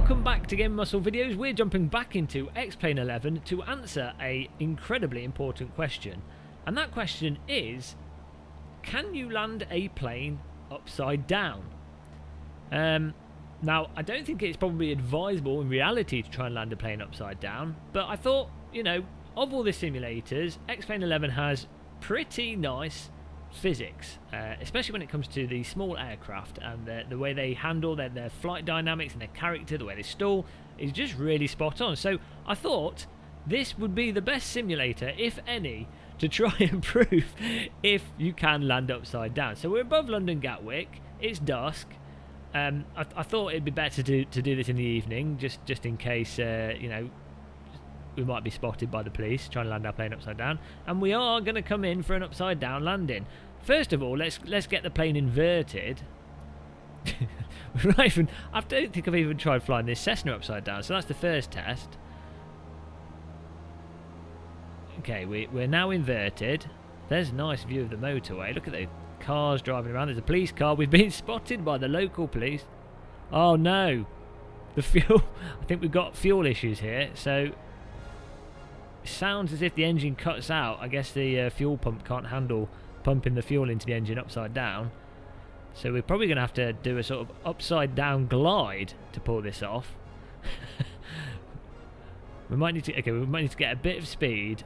welcome back to Game Muscle Videos. We're jumping back into Xplane 11 to answer a incredibly important question. And that question is, can you land a plane upside down? Now, I don't think it's probably advisable in reality to try and land a plane upside down, but I thought, you know, of all the simulators, Xplane 11 has pretty nice physics, especially when it comes to the small aircraft, and the way they handle their flight dynamics and their character, the way they stall, is just really spot on. So I thought this would be the best simulator, if any, to try and prove if you can land upside down. So we're above London Gatwick, it's dusk. I thought it'd be better to do this in the evening, just in case, you know, we might be spotted by the police trying to land our plane upside down, and we are going to come in for an upside down landing. First of all, let's get the plane inverted. I don't think I've even tried flying this Cessna upside down, so that's the first test. Okay, we're now inverted. There's a nice view of the motorway. Look at the cars driving around. There's a police car. We've been spotted by the local police. Oh no, the fuel. I think we've got fuel issues here, so sounds as if the engine cuts out. I guess the fuel pump can't handle pumping the fuel into the engine upside down, so we're probably going to have to do a sort of upside down glide to pull this off. we might need to get a bit of speed.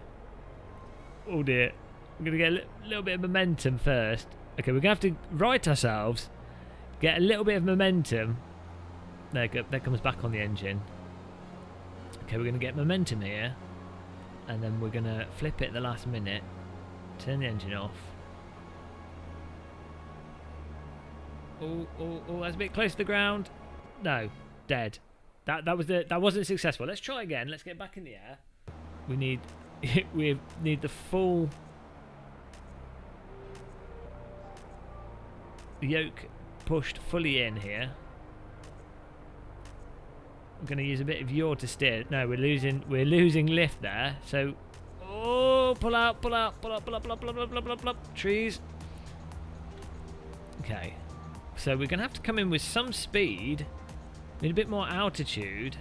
Oh dear, I'm going to get a little bit of momentum first. Okay, we're going to have to right ourselves, get a little bit of momentum. There comes back on the engine. Okay, we're going to get momentum here, and then we're going to flip it at the last minute, turn the engine off. Oh, that's a bit close to the ground. No, dead. That wasn't successful. Let's try again. Let's get back in the air. We need the full yoke pushed fully in here. I'm going to use a bit of yaw to steer. No, we're losing lift there. So, pull out. Trees. Okay. So we're going to have to come in with some speed. Need a bit more altitude.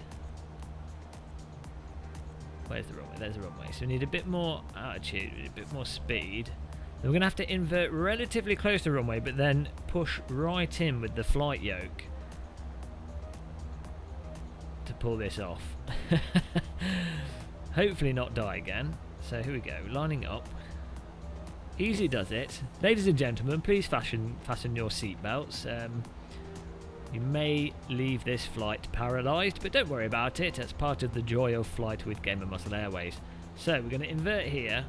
Where's the runway? There's the runway. So we need a bit more altitude, a bit more speed. Then we're going to have to invert relatively close to the runway, but then push right in with the flight yoke to pull this off. Hopefully not die again. So here we go, lining up. Easy does it. Ladies and gentlemen, please fasten your seatbelts. You may leave this flight paralysed, but don't worry about it. That's part of the joy of flight with Game & Muscle Airways. So we're going to invert here.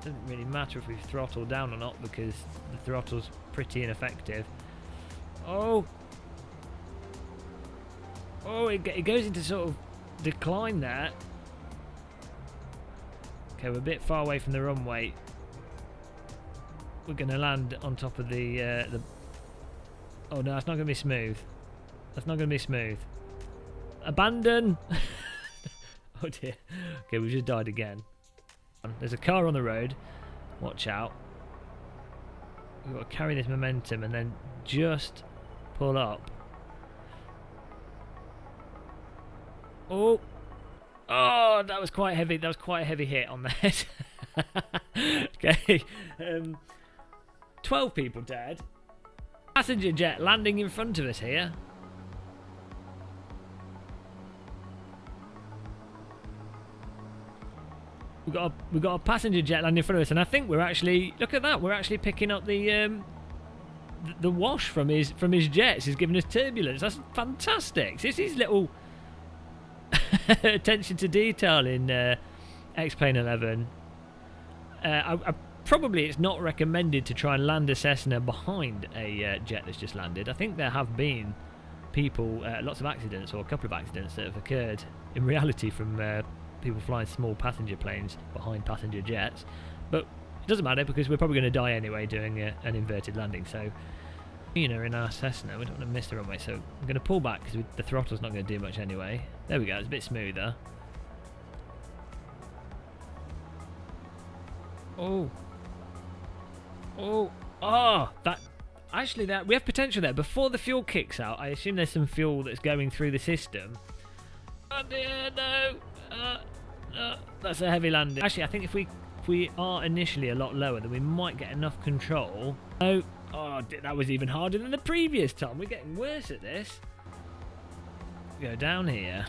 Doesn't really matter if we throttle down or not, because the throttle's pretty ineffective. It goes into sort of decline there. Okay, we're a bit far away from the runway. We're going to land on top of the... Oh no, that's not going to be smooth. That's not going to be smooth. Abandon! Oh dear. Okay, we just died again. There's a car on the road. Watch out. We've got to carry this momentum and then just pull up. Oh, that was quite heavy. That was quite a heavy hit on the head. Okay. 12 people dead. Passenger jet landing in front of us here. We've got a passenger jet landing in front of us, and I think we're actually, look at that, we're actually picking up the wash from his jets. He's giving us turbulence. That's fantastic. This is little attention to detail in Xplane 11. Probably it's not recommended to try and land a Cessna behind a jet that's just landed. I think there have been people, lots of accidents, or a couple of accidents that have occurred in reality from people flying small passenger planes behind passenger jets. But it doesn't matter, because we're probably going to die anyway doing an inverted landing. So, you know, in our Cessna, we don't want to miss the runway. So I'm going to pull back, because the throttle's not going to do much anyway. There we go, it's a bit smoother. actually, that we have potential there. Before the fuel kicks out, I assume there's some fuel that's going through the system. Oh dear, no. That's a heavy landing. Actually, I think if we are initially a lot lower, then we might get enough control. Oh, that was even harder than the previous time. We're getting worse at this. Go down here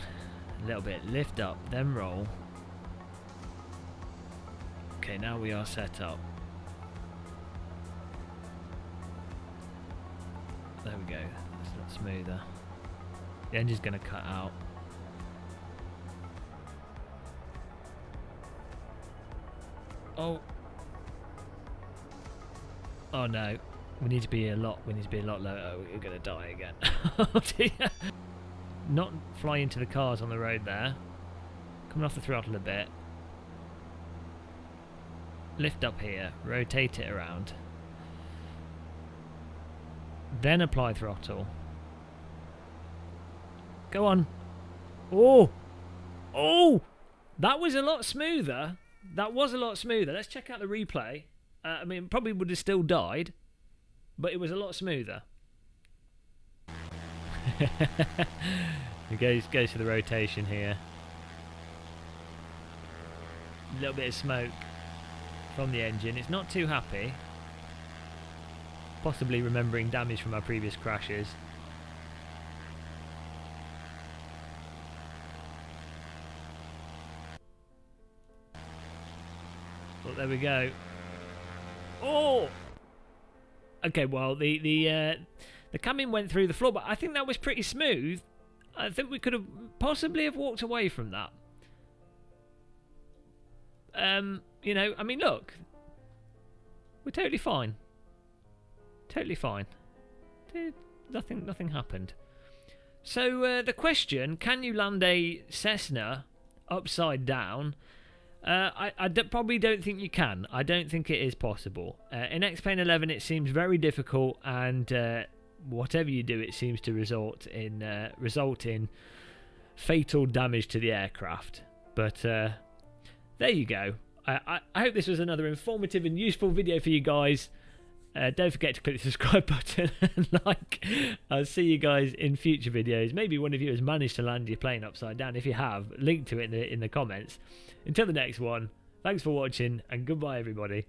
a little bit, lift up, then roll. Okay, now we are set up. There we go. That's a lot smoother. The engine's going to cut out. Oh. Oh no. We need to be a lot lower. Oh, we're going to die again. Oh dear. Not fly into the cars on the road there. Coming off the throttle a bit. Lift up here. Rotate it around. Then apply throttle. Go on. Oh! Oh! That was a lot smoother. That was a lot smoother. Let's check out the replay. I mean, probably would have still died, but it was a lot smoother. It goes to the rotation here. A little bit of smoke from the engine. It's not too happy. Possibly remembering damage from our previous crashes. Well, there we go. Oh! Okay, well, the cabin went through the floor, but I think that was pretty smooth. I think we could have possibly have walked away from that. You know, I mean, look. We're totally fine. Totally fine. Nothing happened. So, the question, can you land a Cessna upside down? I probably don't think you can. I don't think it is possible. In Xplane 11 it seems very difficult, and whatever you do it seems to result in fatal damage to the aircraft. But there you go. I hope this was another informative and useful video for you guys. Don't forget to click the subscribe button and like. I'll see you guys in future videos. Maybe one of you has managed to land your plane upside down. If you have, link to it in the comments. Until the next one, thanks for watching and goodbye everybody.